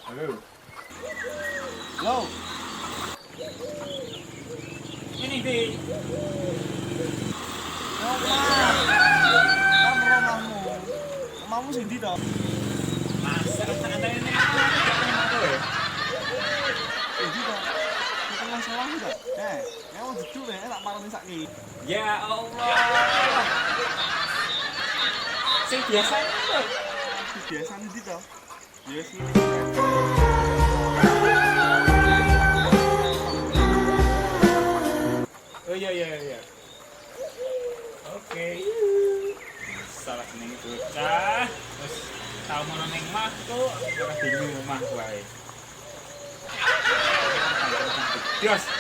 Halo. Halo. Ini di Omah. Kan rumahmu. Omahmu sing ndi to? masa ada ini apa ya? Sing ndi to? Bukan masalah to. Mau duduk ya tak parani sakki. Ya Allah. Sing biasanya tuh. Biasane ndi to? Ya sih. Oh iya iya iya. Oke. Salah seneng bocah. Terus tau mau neng mah tuh ora bingung mah wae. Dios.